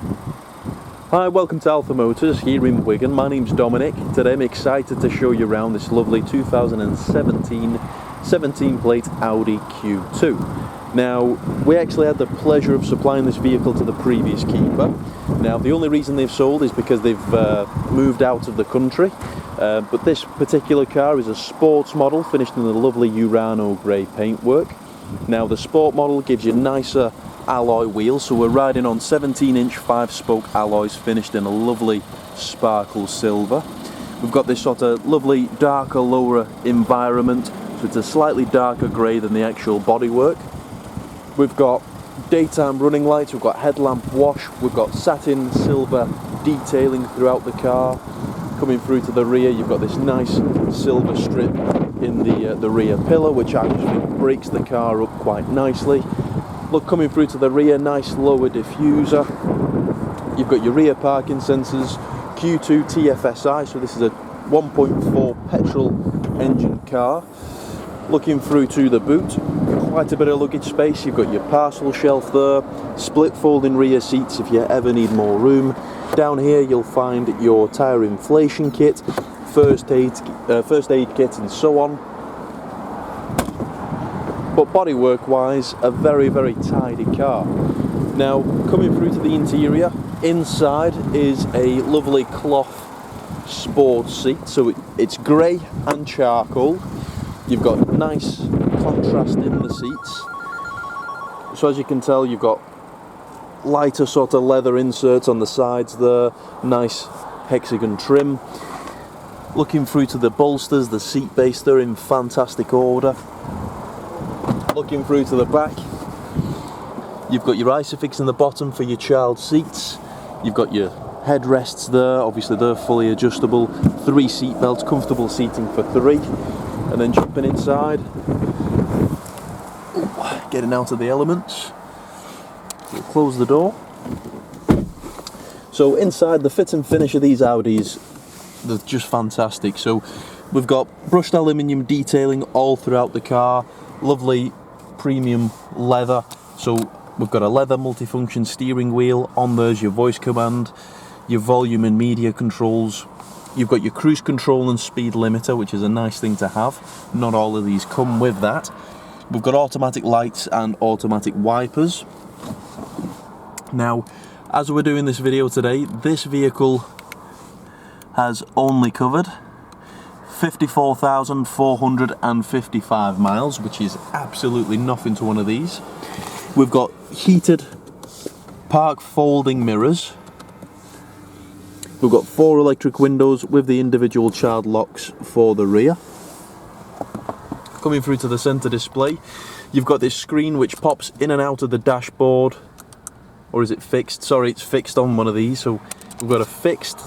Hi, welcome to Alpha Motors here in Wigan. My name's Dominic. Today I'm excited to show you around this lovely 2017 17 plate Audi Q2. Now, we actually had the pleasure of supplying this vehicle to the previous keeper. Now, the only reason they've sold is because they've moved out of the country. But this particular car is a sports model finished in the lovely Nano Grey paintwork. Now, the sport model gives you nicer alloy wheels, so we're riding on 17-inch 5-spoke alloys finished in a lovely sparkle silver. We've got this sort of lovely darker lower environment, so it's a slightly darker grey than the actual bodywork. We've got daytime running lights, we've got headlamp wash, we've got satin silver detailing throughout the car. Coming through to the rear, you've got this nice silver strip in the rear pillar, which actually breaks the car up quite nicely. Look, coming through to the rear, nice lower diffuser. You've got your rear parking sensors, Q2 TFSi, so this is a 1.4 petrol engine car. Looking through to the boot, quite a bit of luggage space. You've got your parcel shelf there, split folding rear seats if you ever need more room. Down here you'll find your tyre inflation kit, first aid kit and so on. But bodywork wise, a very, very tidy car. Now, coming through to the interior, inside is a lovely cloth sports seat, so it's grey and charcoal. You've got nice contrast in the seats. So as you can tell, you've got lighter sort of leather inserts on the sides there, nice hexagon trim. Looking through to the bolsters, the seat base, they're in fantastic order. Looking through to the back, you've got your Isofix in the bottom for your child seats. You've got your headrests there, obviously they're fully adjustable. 3 seat belts, comfortable seating for 3. And then jumping inside, getting out of the elements. We'll close the door. So inside, the fit and finish of these Audis, they're just fantastic. So we've got brushed aluminium detailing all throughout the car, lovely premium leather. So we've got a leather multifunction steering wheel. On there's your voice command, your volume and media controls. You've got your cruise control and speed limiter, which is a nice thing to have. Not all of these come with that. We've got automatic lights and automatic wipers. Now, as we're doing this video today, this vehicle has only covered 54,455 miles, which is absolutely nothing to one of these. We've got heated park folding mirrors. We've got 4 electric windows with the individual child locks for the rear. Coming through to the center display, you've got this screen which pops in and out of the dashboard. Or is it fixed? Sorry, it's fixed on one of these. So we've got a fixed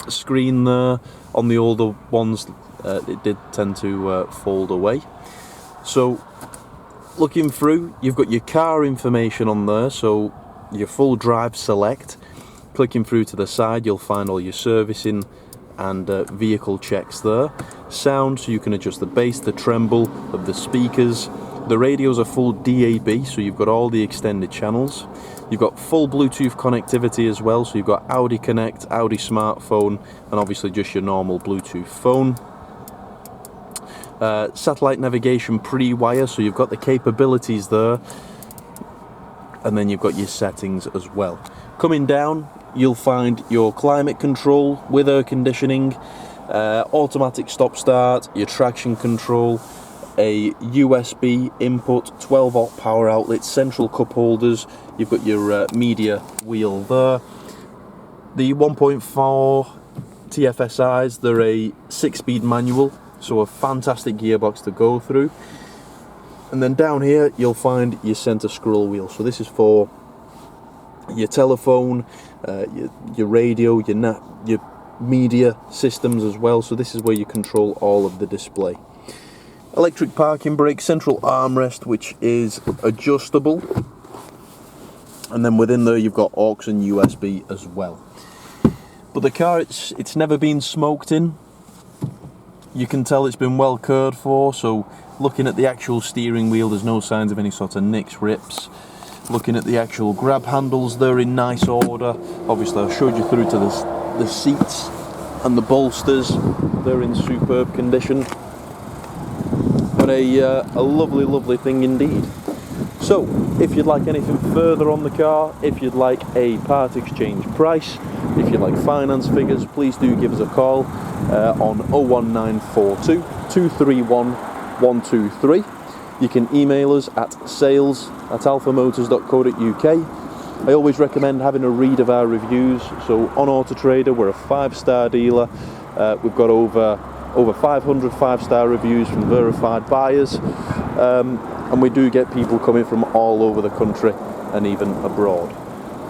screen there. On the older ones, it did tend to fold away. So looking through, you've got your car information on there, so your full drive select. Clicking through to the side, you'll find all your servicing and vehicle checks there. Sound, so you can adjust the bass, the treble of the speakers. The radios are full DAB, so you've got all the extended channels. You've got full Bluetooth connectivity as well, so you've got Audi Connect, Audi smartphone, and obviously just your normal Bluetooth phone. Satellite navigation pre-wire, so you've got the capabilities there. And then you've got your settings as well. Coming down, you'll find your climate control with air conditioning, automatic stop start, your traction control, a USB input, 12-volt power outlet, central cup holders. You've got your media wheel there. The 1.4 TFSIs, they're a 6-speed manual, so a fantastic gearbox to go through. And then down here you'll find your center scroll wheel. So this is for your telephone, your radio, your media systems as well. So this is where you control all of the display. Electric parking brake, central armrest, which is adjustable. And then within there you've got aux and USB as well. But the car, it's never been smoked in. You can tell it's been well cared for, so looking at the actual steering wheel, there's no signs of any sort of nicks, rips. Looking at the actual grab handles, they're in nice order. Obviously I showed you through to the seats and the bolsters, they're in superb condition. But a lovely thing indeed. So if you'd like anything further on the car, if you'd like a part exchange price, if you'd like finance figures, please do give us a call on 01942 231 123. You can email us at sales@alphamotors.co.uk. I always recommend having a read of our reviews. So on Auto Trader, we're a 5-star dealer. We've got over 500 5-star reviews from verified buyers, and we do get people coming from all over the country and even abroad.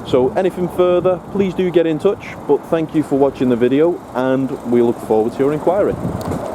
So anything further, please do get in touch. But thank you for watching the video, and we look forward to your inquiry.